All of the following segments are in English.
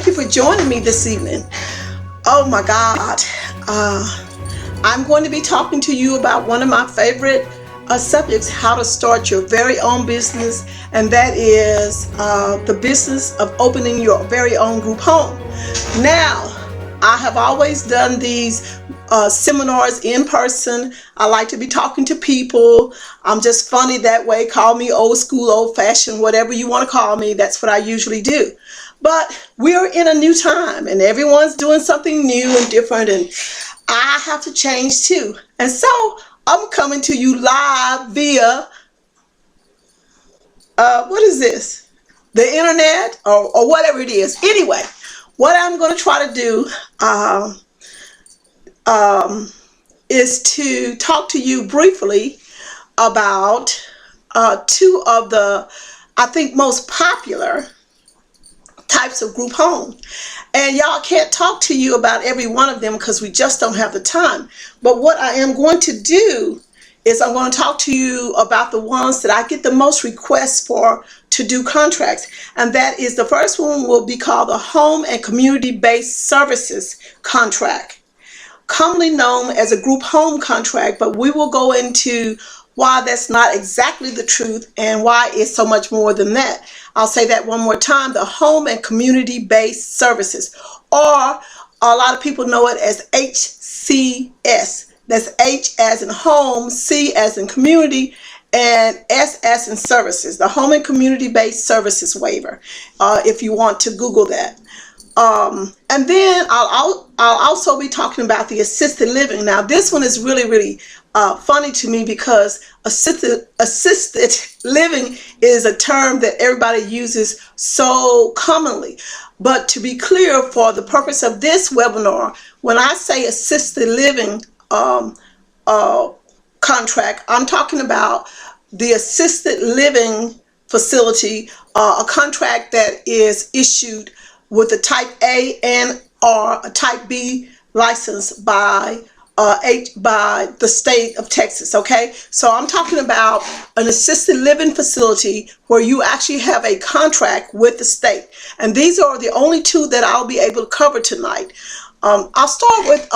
Thank you for joining me this evening. Oh my God. I'm going to be talking to you about one of my favorite subjects, how to start your very own business, and that is the business of opening your very own group home. Now, I have always done these seminars in person. I like to be talking to people. I'm just funny that way. Call me old school, old fashioned, whatever you want to call me. That's what I usually do. But we're in a new time and everyone's doing something new and different, and I have to change too. And so I'm coming to you live via, what is this? The internet or whatever it is. Anyway, what I'm going to try to do is to talk to you briefly about two of the, I think, most popular types of group home. And y'all, can't talk to you about every one of them because we just don't have the time. But what I am going to do is I'm going to talk to you about the ones that I get the most requests for to do contracts. And that is, the first one will be called the Home and Community-Based Services Contract, commonly known as a group home contract, but we will go into why that's not exactly the truth and why it's so much more than that. I'll say that one more time: the Home and Community-Based Services, or a lot of people know it as HCS. That's H as in home, C as in community, and S as in services. The Home and Community-Based Services waiver, if you want to Google that. And then I'll also be talking about the assisted living. Now, this one is really funny to me because assisted living is a term that everybody uses so commonly. But to be clear, for the purpose of this webinar, when I say assisted living contract, I'm talking about the assisted living facility, a contract that is issued with a type A and or a type B license by the state of Texas. Okay, so I'm talking about an assisted living facility where you actually have a contract with the state, and these are the only two that I'll be able to cover tonight. I'll start with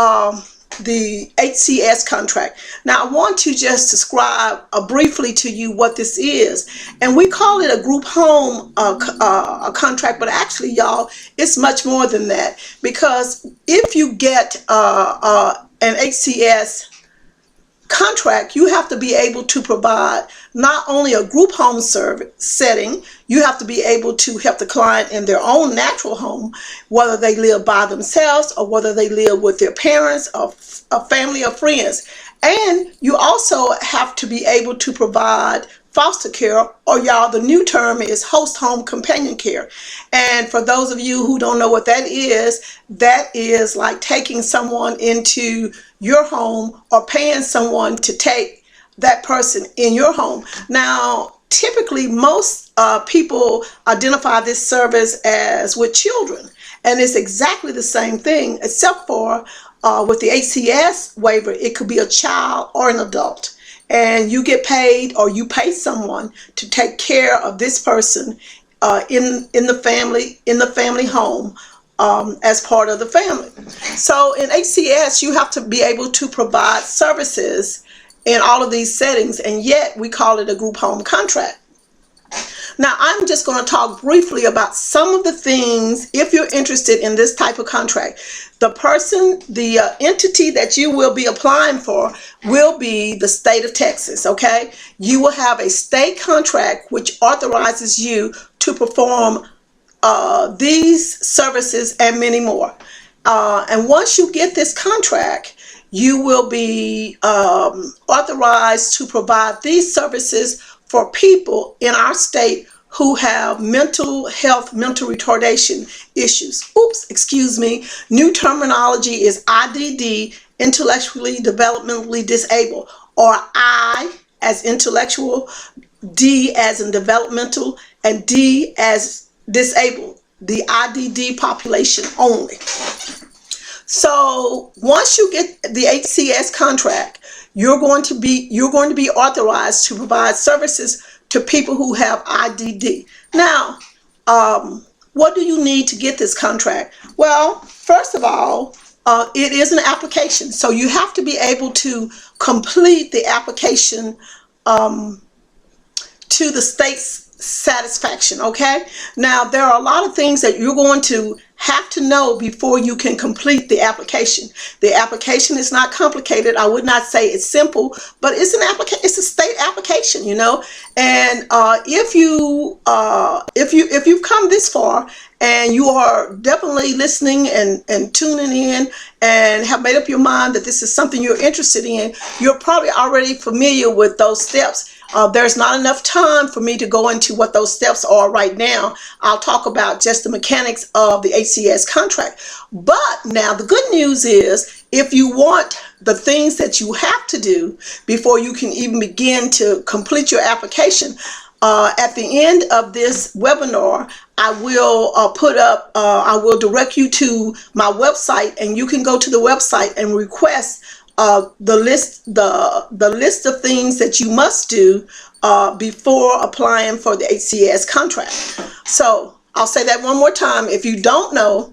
the HCS contract. Now, I want to just describe briefly to you what this is, and we call it a group home a contract, but actually, y'all, it's much more than that, because if you get an HCS contract, you have to be able to provide not only a group home service setting, you have to be able to help the client in their own natural home, whether they live by themselves or whether they live with their parents or a family or friends. And you also have to be able to provide foster care, or y'all, the new term is host home companion care. And for those of you who don't know what that is like taking someone into your home or paying someone to take that person in your home. Now, typically most people identify this service as with children, and it's exactly the same thing, except for with the HCS waiver, it could be a child or an adult. And you get paid, or you pay someone to take care of this person in the family home as part of the family. So in HCS, you have to be able to provide services in all of these settings, and yet we call it a group home contract. Now, I'm just going to talk briefly about some of the things if you're interested in this type of contract. The entity that you will be applying for will be the state of Texas, okay? You will have a state contract which authorizes you to perform these services and many more. And once you get this contract, you will be authorized to provide these services for people in our state who have mental retardation issues. New terminology is IDD, intellectually developmentally disabled, or I as intellectual, D as in developmental, and D as disabled, the IDD population only. So once you get the HCS contract, you're going to be authorized to provide services to people who have IDD. Now, what do you need to get this contract? Well, first of all, it is an application. So you have to be able to complete the application to the state's satisfaction. Okay, now there are a lot of things that you're going to have to know before you can complete the application. The application is not complicated. I would not say it's simple, but it's an application. It's a state application, you know. And if you've come this far and you are definitely listening and tuning in and have made up your mind that this is something you're interested in, you're probably already familiar with those steps. There's not enough time for me to go into what those steps are right now. I'll talk about just the mechanics of the ACS contract. But now the good news is, if you want the things that you have to do before you can even begin to complete your application, at the end of this webinar, I will I will direct you to my website, and you can go to the website and request the list of things that you must do before applying for the ACS contract. So I'll say that one more time. If you don't know,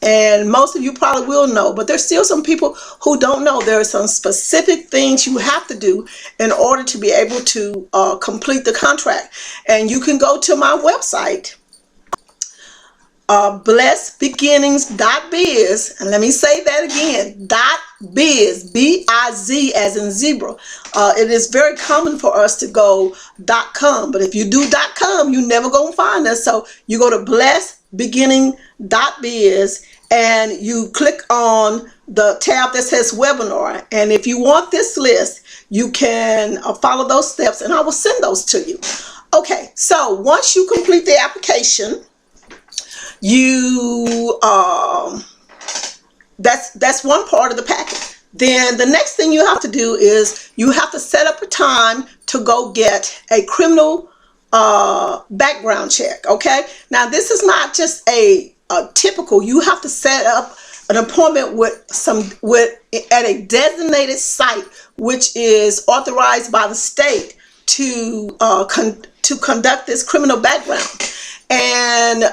and most of you probably will know, but there's still some people who don't know, there are some specific things you have to do in order to be able to complete the contract. And you can go to my website, blessbeginnings.biz, and let me say that again, .biz, B-I-Z as in zebra. It is very common for us to go .com, but if you do .com, you never gonna find us. So you go to blessbeginning.biz and you click on the tab that says webinar, and if you want this list, you can follow those steps and I will send those to you. Okay, so once you complete the application, you that's one part of the package. Then the next thing you have to do is you have to set up a time to go get a criminal background check. Okay, now this is not just a typical. You have to set up an appointment at a designated site which is authorized by the state to conduct this criminal background. And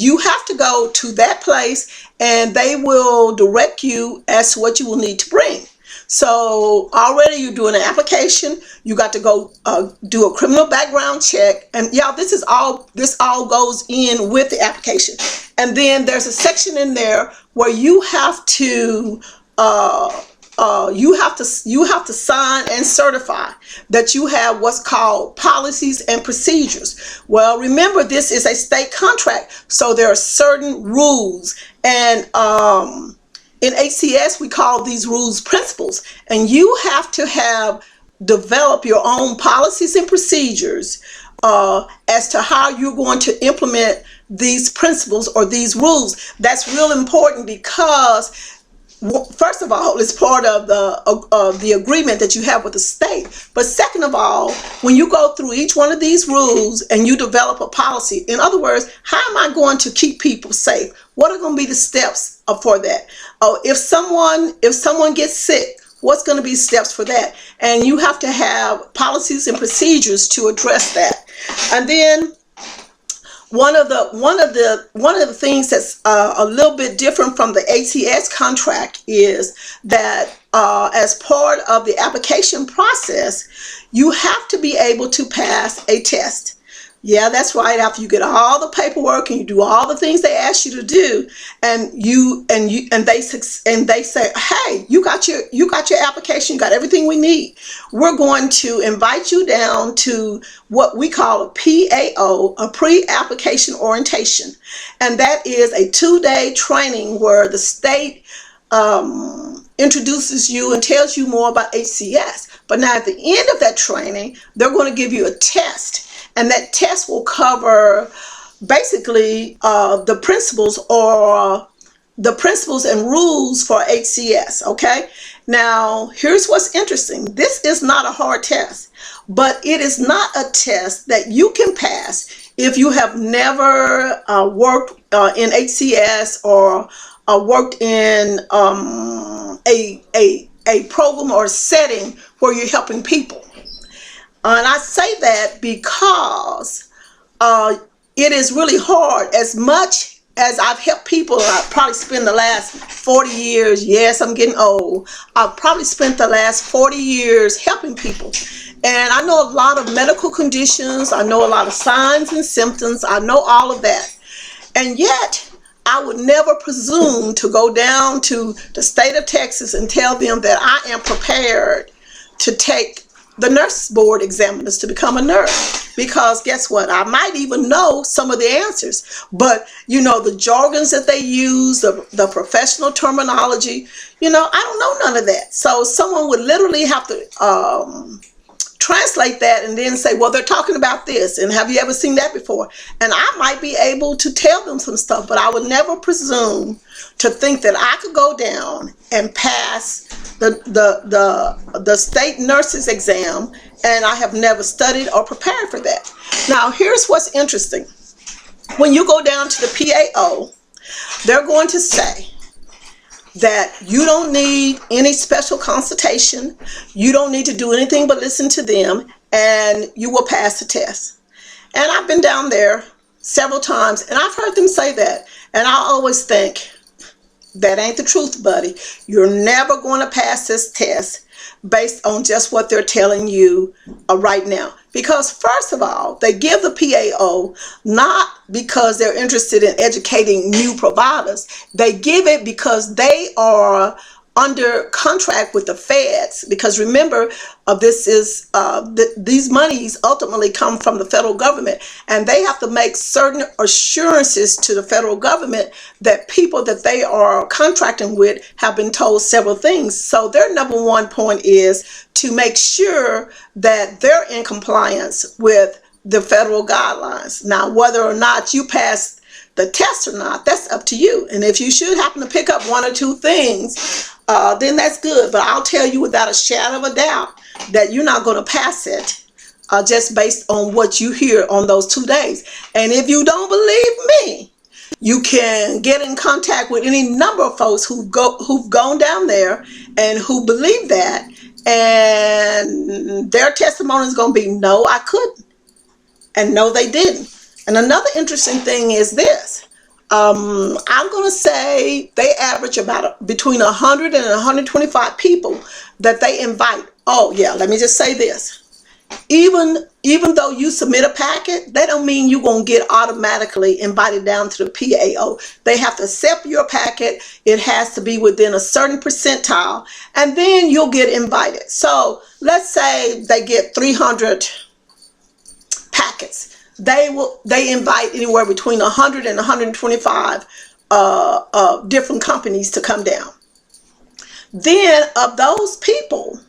you have to go to that place, and they will direct you as to what you will need to bring. So already you're doing an application. You got to go do a criminal background check, and y'all, this all goes in with the application. And then there's a section in there where you have to you have to sign and certify that you have what's called policies and procedures. Well, remember, this is a state contract, so there are certain rules, and in ACS we call these rules principles, and you have to develop your own policies and procedures as to how you're going to implement these principles or these rules. That's real important because, first of all, it's part of the agreement that you have with the state. But second of all, when you go through each one of these rules and you develop a policy, in other words, how am I going to keep people safe? What are going to be the steps for that? If someone gets sick, what's going to be steps for that? And you have to have policies and procedures to address that. And then one of the things that's a little bit different from the ACS contract is that as part of the application process, you have to be able to pass a test. Yeah, that's right. After you get all the paperwork and you do all the things they ask you to do, and they say, hey, you got your application, you got everything we need. We're going to invite you down to what we call a PAO, a pre-application orientation, and that is a 2-day training where the state introduces you and tells you more about HCS. But now at the end of that training, they're going to give you a test. And that test will cover basically the principles and rules for HCS. Okay. Now, here's what's interesting. This is not a hard test, but it is not a test that you can pass if you have never worked in HCS or worked in a program or setting where you're helping people. And I say that because it is really hard. As much as I've helped people, I've probably spent the last 40 years, yes, I'm getting old, I've probably spent the last 40 years helping people. And I know a lot of medical conditions, I know a lot of signs and symptoms, I know all of that. And yet, I would never presume to go down to the state of Texas and tell them that I am prepared to take the nurse board examiners to become a nurse, because guess what, I might even know some of the answers, but the jargons that they use, the professional terminology, I don't know none of that. So someone would literally have to translate that and then say, well, they're talking about this, and have you ever seen that before? And I might be able to tell them some stuff, but I would never presume to think that I could go down and pass the state nurses exam, and I have never studied or prepared for that. Now, here's what's interesting. When you go down to the PAO, they're going to say that you don't need any special consultation, you don't need to do anything but listen to them, and you will pass the test. And I've been down there several times, and I've heard them say that, and I always think, that ain't the truth, buddy. You're never going to pass this test based on just what they're telling you right now. Because first of all, they give the PAO not because they're interested in educating new providers. They give it because they are under contract with the feds, because remember, these monies ultimately come from the federal government, and they have to make certain assurances to the federal government that people that they are contracting with have been told several things. So their number one point is to make sure that they're in compliance with the federal guidelines. Now, whether or not you pass the test or not, that's up to you. And if you should happen to pick up one or two things, then that's good. But I'll tell you without a shadow of a doubt that you're not going to pass it just based on what you hear on those 2 days. And if you don't believe me, you can get in contact with any number of folks who've gone down there and who believe that, and their testimony is going to be, no, I couldn't, and no, they didn't. And another interesting thing is this. I'm going to say they average about between 100 and 125 people that they invite. Oh, yeah, let me just say this. Even though you submit a packet, that don't mean you're going to get automatically invited down to the PAO. They have to accept your packet. It has to be within a certain percentile, and then you'll get invited. So let's say they get 300 packets. They invite anywhere between 100 and 125 different companies to come down. Then of those people,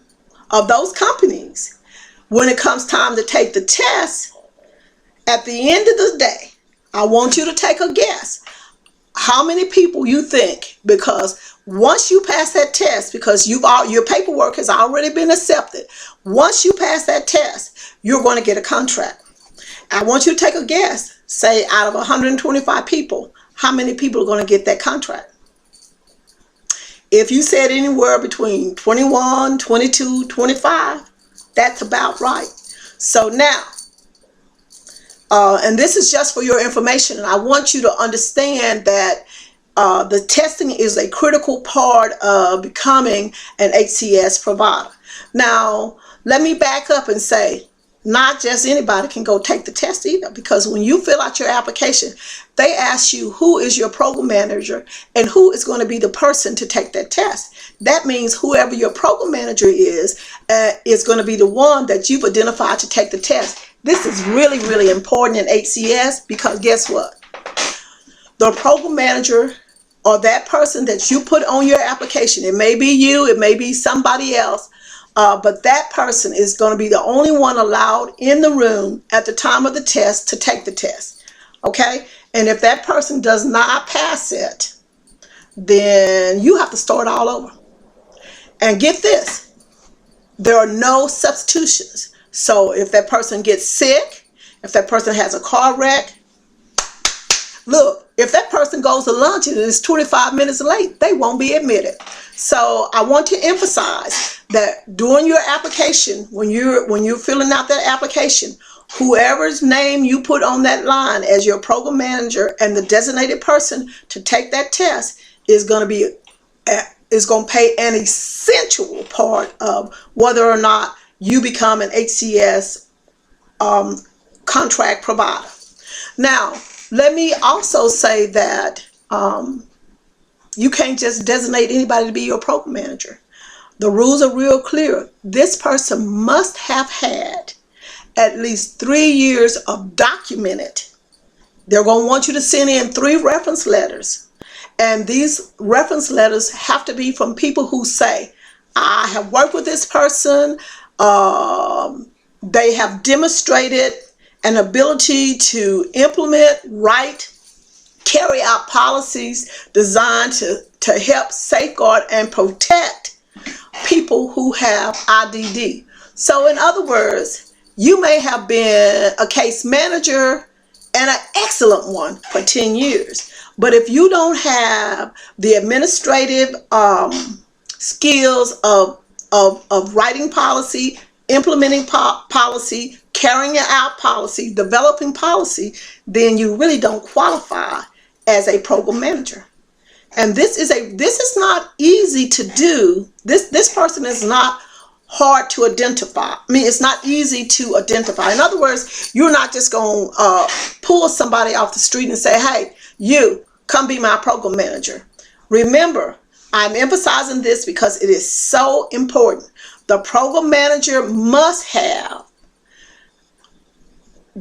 of those companies, when it comes time to take the test, at the end of the day, I want you to take a guess. How many people you think, because once you pass that test, because your paperwork has already been accepted, once you pass that test, you're going to get a contract. I want you to take a guess. Say out of 125 people, how many people are going to get that contract? If you said anywhere between 21, 22, 25, that's about right. So now, and this is just for your information, and I want you to understand that the testing is a critical part of becoming an HCS provider. Now, let me back up and say, not just anybody can go take the test either, because when you fill out your application, they ask you who is your program manager and who is going to be the person to take that test. That means whoever your program manager is going to be the one that you've identified to take the test. This is really, really important in HCS, because guess what? The program manager or that person that you put on your application, it may be you, it may be somebody else, but that person is going to be the only one allowed in the room at the time of the test to take the test. Okay? And if that person does not pass it, then you have to start all over. And get this, there are no substitutions. So if that person gets sick, if that person has a car wreck, look, if that person goes to lunch and is 25 minutes late, they won't be admitted. So I want to emphasize that during your application, when you're filling out that application, whoever's name you put on that line as your program manager and the designated person to take that test is going to play an essential part of whether or not you become an HCS contract provider. Now, let me also say that you can't just designate anybody to be your program manager. The rules are real clear. This person must have had at least 3 years of documented. They're going to want you to send in 3 reference letters. And these reference letters have to be from people who say, I have worked with this person. They have demonstrated an ability to implement, write, carry out policies designed to help safeguard and protect people who have IDD. So in other words, you may have been a case manager and an excellent one for 10 years. But if you don't have the administrative skills of writing policy, implementing policy, carrying out policy, developing policy, then you really don't qualify as a program manager. And this is not easy to do. This person is not hard to identify. I mean, it's not easy to identify. In other words, you're not just going to pull somebody off the street and say, hey, you come be my program manager. Remember, I'm emphasizing this because it is so important. The program manager must have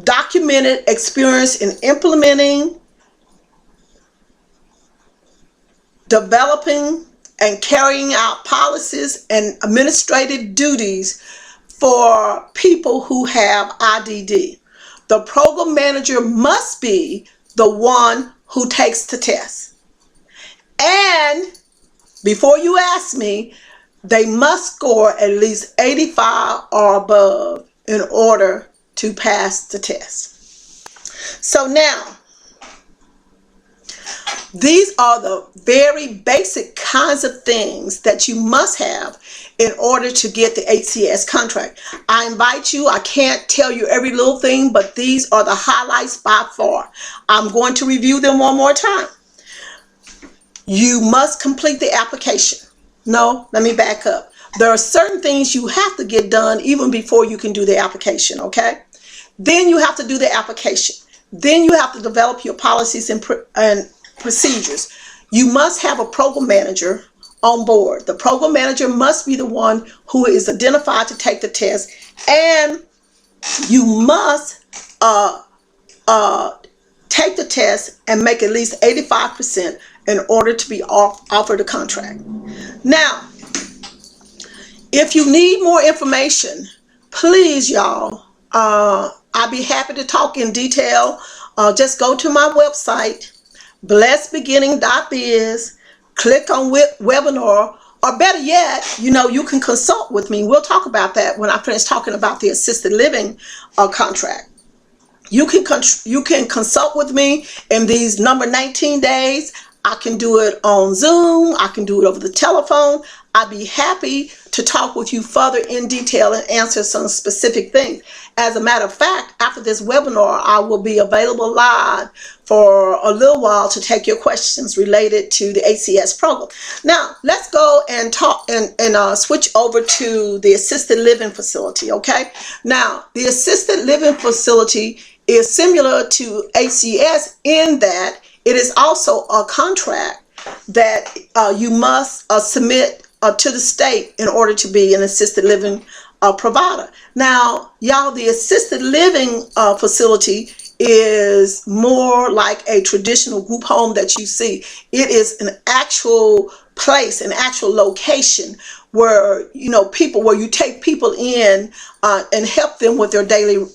documented experience in implementing, developing, and carrying out policies and administrative duties for people who have IDD. The program manager must be the one who takes the test. And before you ask me, they must score at least 85 or above in order to pass the test. So now, these are the very basic kinds of things that you must have in order to get the HCS contract. I invite you, I can't tell you every little thing, but these are the highlights by far. I'm going to review them one more time. You must complete the application. No, let me back up. There are certain things you have to get done even before you can do the application, okay? Then you have to do the application. Then you have to develop your policies and procedures. You must have a program manager on board. The program manager must be the one who is identified to take the test, and you must take the test and make at least 85% in order to be offered a contract. Now, if you need more information, please, y'all, I'd be happy to talk in detail. Just go to my website, blessedbeginning.biz, click on webinar, or better yet, you can consult with me. We'll talk about that when I finish talking about the assisted living contract. You can consult with me in these number 19 days. I can do it on Zoom. I can do it over the telephone. I'd be happy to talk with you further in detail and answer some specific things. As a matter of fact, after this webinar, I will be available live for a little while to take your questions related to the HCS program. Now, let's go and talk and switch over to the assisted living facility, okay? Now, the assisted living facility is similar to HCS in that it is also a contract that you must submit to the state in order to be an assisted living provider. Now, y'all, the assisted living facility is more like a traditional group home that you see. It is an actual place, an actual location where where you take people in and help them with their daily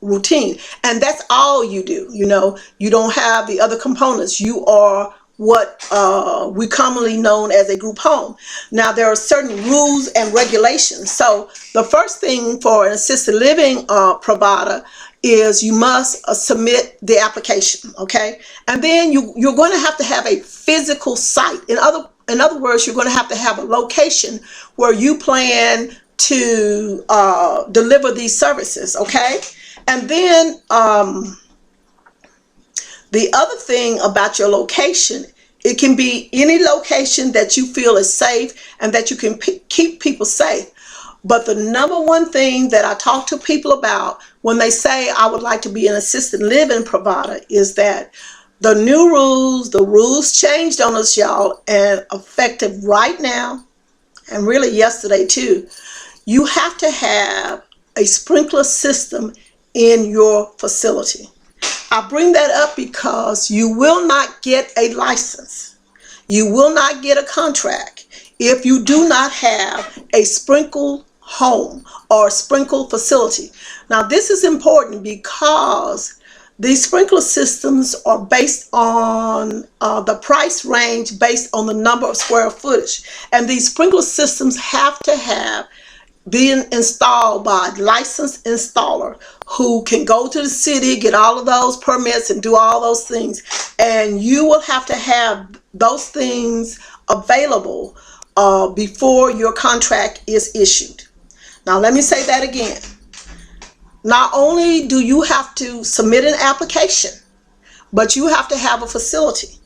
routine, and that's all you do. You don't have the other components. You are what we commonly known as a group home. Now, there are certain rules and regulations. So the first thing for an assisted living provider is you must submit the application, okay? And then you're going to have a physical site. In other words, you're going to have a location where you plan to deliver these services, okay? And then the other thing about your location, it can be any location that you feel is safe and that you can keep people safe. But the number one thing that I talk to people about when they say I would like to be an assisted living provider is that the new rules, the rules changed on us, y'all, and effective right now, and really yesterday too. You have to have a sprinkler system in your facility. I bring that up because you will not get a license. You will not get a contract if you do not have a sprinkled home or a sprinkled facility. Now, this is important because these sprinkler systems are based on the price range based on the number of square footage. And these sprinkler systems have to have being installed by a licensed installer who can go to the city, get all of those permits and do all those things. And you will have to have those things available before your contract is issued. Now, let me say that again. Not only do you have to submit an application, but you have to have a facility.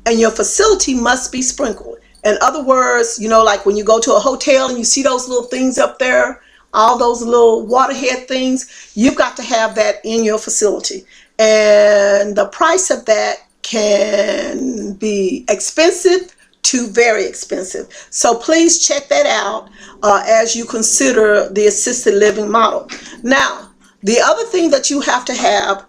And your facility must be sprinkled. In other words, you know, like when you go to a hotel and you see those little things up there, all those little waterhead things, you've got to have that in your facility. And the price of that can be expensive to very expensive. So please check that out as you consider the assisted living model. Now, the other thing that you have to have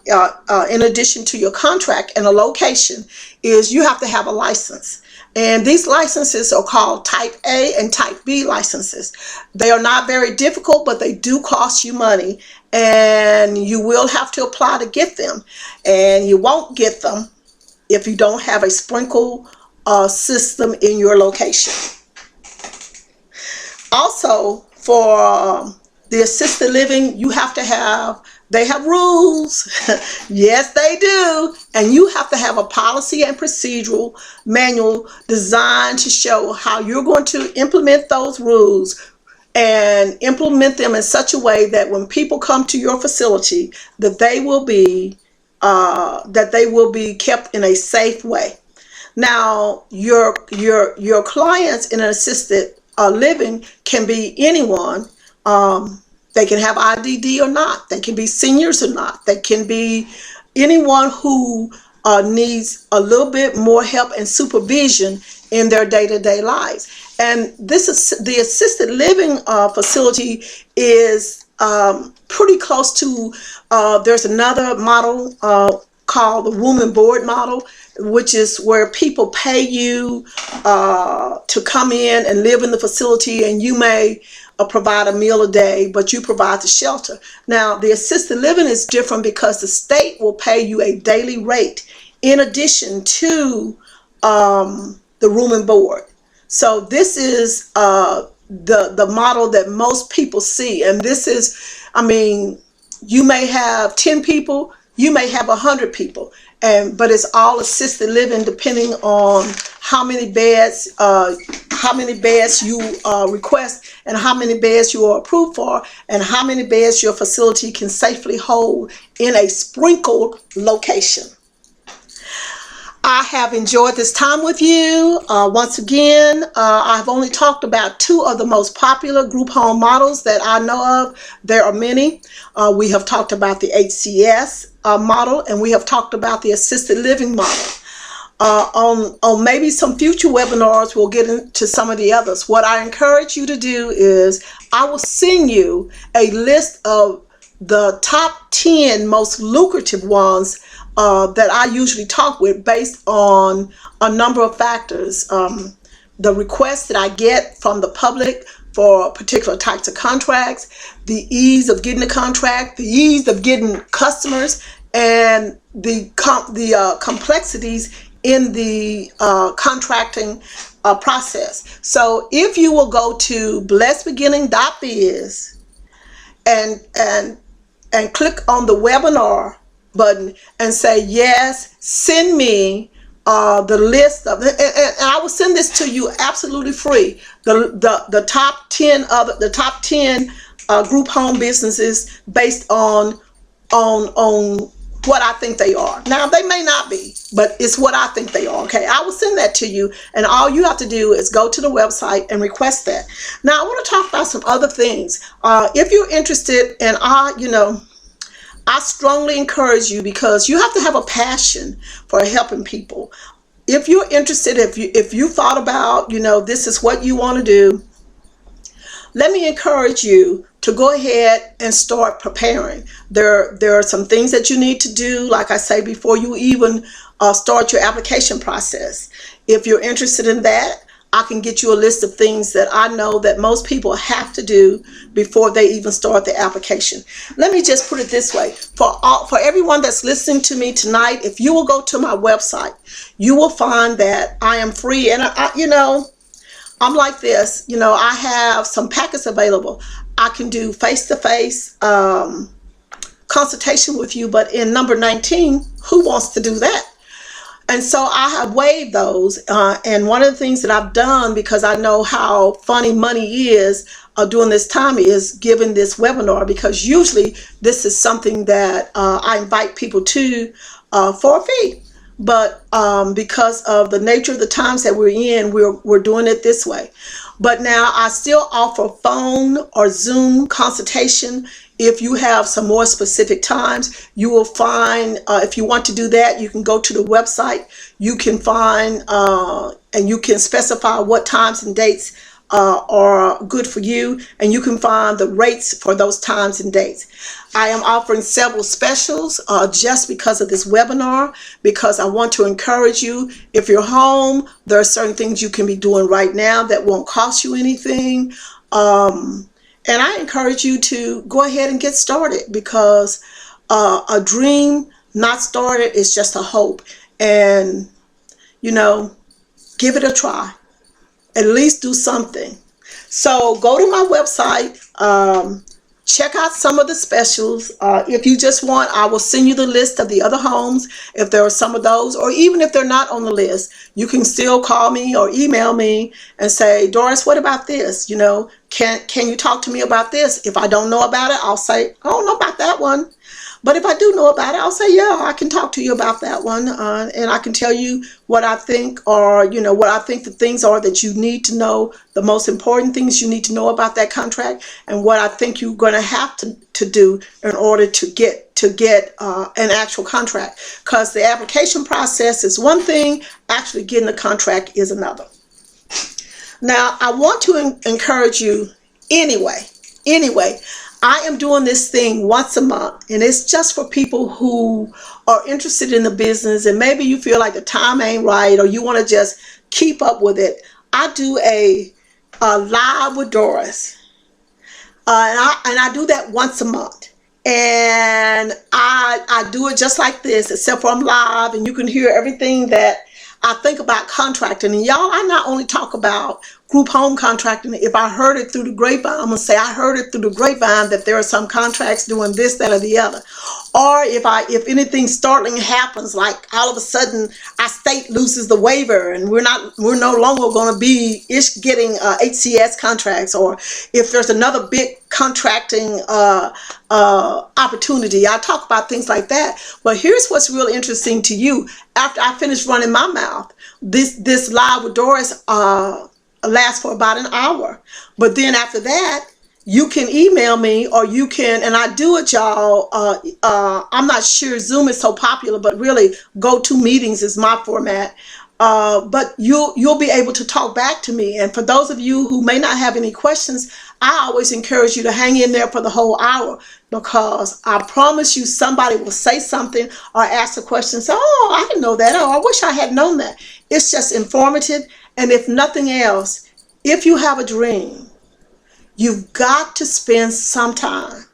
in addition to your contract and a location is you have to have a license. And these licenses are called Type A and Type B licenses. They are not very difficult, but they do cost you money. And you will have to apply to get them. And you won't get them if you don't have a sprinkle system in your location. Also, for the assisted living, you have to have, they have rules. Yes, they do. And you have to have a policy and procedural manual designed to show how you're going to implement those rules and implement them in such a way that when people come to your facility, that they will be kept in a safe way. Now, your clients in an assisted living can be anyone. They can have IDD or not. They can be seniors or not. They can be anyone who needs a little bit more help and supervision in their day-to-day lives. And this is the assisted living facility is pretty close to. There's another model called the room and board model, which is where people pay you to come in and live in the facility, and you may provide a meal a day, but you provide the shelter. Now, the assisted living is different because the state will pay you a daily rate in addition to the room and board. So this is the model that most people see. And this is, I mean, you may have 10 people, you may have 100 people, but it's all assisted living depending on how many beds you request and how many beds you are approved for and how many beds your facility can safely hold in a sprinkled location. I have enjoyed this time with you. Once again, I've only talked about 2 of the most popular group home models that I know of. There are many. We have talked about the HCS model, and we have talked about the assisted living model. On maybe some future webinars, we'll get into some of the others. What I encourage you to do is I will send you a list of the top 10 most lucrative ones that I usually talk with based on a number of factors. The requests that I get from the public for particular types of contracts, the ease of getting a contract, the ease of getting customers, and the complexities in the contracting process. So if you will go to blessedbeginning.biz and click on the webinar button and say, yes, send me the list of, and I will send this to you absolutely free. The top 10 group home businesses based on what I think they are. Now they may not be, but it's what I think they are. Okay, I will send that to you, and all you have to do is go to the website and request that. Now I want to talk about some other things. If you're interested, and I strongly encourage you, because you have to have a passion for helping people. If you're interested, if you thought about, this is what you want to do, let me encourage you to go ahead and start preparing. There are some things that you need to do, like I say, before you even start your application process. If you're interested in that, I can get you a list of things that I know that most people have to do before they even start the application. Let me just put it this way. For everyone that's listening to me tonight, if you will go to my website, you will find that I am free. And I'm like this, I have some packets available. I can do face-to-face consultation with you, but in number 19, who wants to do that? And so I have waived those. And one of the things that I've done, because I know how funny money is during this time, is giving this webinar, because usually this is something that I invite people to for a fee. But because of the nature of the times that we're in, we're doing it this way. But now I still offer phone or Zoom consultation. If you have some more specific times, you will find, if you want to do that, you can go to the website. You can find and you can specify what times and dates are good for you, and you can find the rates for those times and dates. I am offering several specials just because of this webinar, because I want to encourage you. If you're home, there are certain things you can be doing right now that won't cost you anything. And I encourage you to go ahead and get started, because a dream not started is just a hope. And, give it a try. At least do something. So go to my website, check out some of the specials. If you just want, I will send you the list of the other homes, if there are some of those, or even if they're not on the list, you can still call me or email me and say, Doris, what about this? Can you talk to me about this? If I don't know about it, I'll say, I don't know about that one. But if I do know about it, I'll say, yeah, I can talk to you about that one. And I can tell you what I think, or, what I think the things are that you need to know, the most important things you need to know about that contract, and what I think you're going to have to do in order to get an actual contract. Because the application process is one thing, actually getting the contract is another. Now, I want to encourage you anyway. I am doing this thing once a month, and it's just for people who are interested in the business, and maybe you feel like the time ain't right, or you want to just keep up with it. I do a live with Doris, and I do that once a month. And I do it just like this, except for I'm live, and you can hear everything that I think about contracting. And y'all, I not only talk about group home contracting. If I heard it through the grapevine, I'm going to say I heard it through the grapevine that there are some contracts doing this, that, or the other. Or if anything startling happens, like all of a sudden our state loses the waiver and we're no longer going to be getting HCS contracts, or if there's another big contracting opportunity. I talk about things like that. But here's what's real interesting to you. After I finish running my mouth, this live with Doris lasts for about an hour. But then after that, you can email me, or you can, and I do it, y'all. I'm not sure Zoom is so popular, but really GoToMeetings is my format. But you'll be able to talk back to me. And for those of you who may not have any questions, I always encourage you to hang in there for the whole hour, because I promise you somebody will say something or ask a question. So, oh, I didn't know that. Oh, I wish I had known that. It's just informative. And if nothing else, if you have a dream, you've got to spend some time,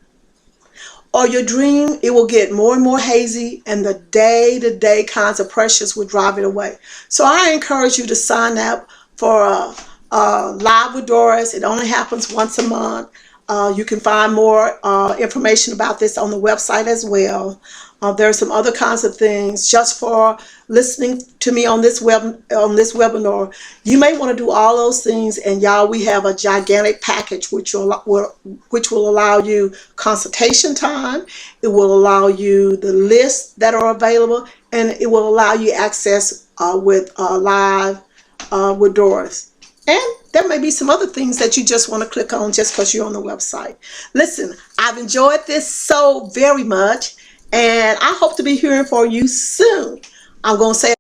or your dream, it will get more and more hazy, and the day-to-day kinds of pressures will drive it away. So I encourage you to sign up for Live with Doris. It only happens once a month. You can find more information about this on the website as well. There are some other kinds of things just for listening to me on this webinar. You may want to do all those things, and y'all, we have a gigantic package which will allow you consultation time. It will allow you the lists that are available, and it will allow you access with live with Doris. And there may be some other things that you just want to click on just because you're on the website. Listen, I've enjoyed this so very much, and I hope to be hearing from you soon. I'm going to say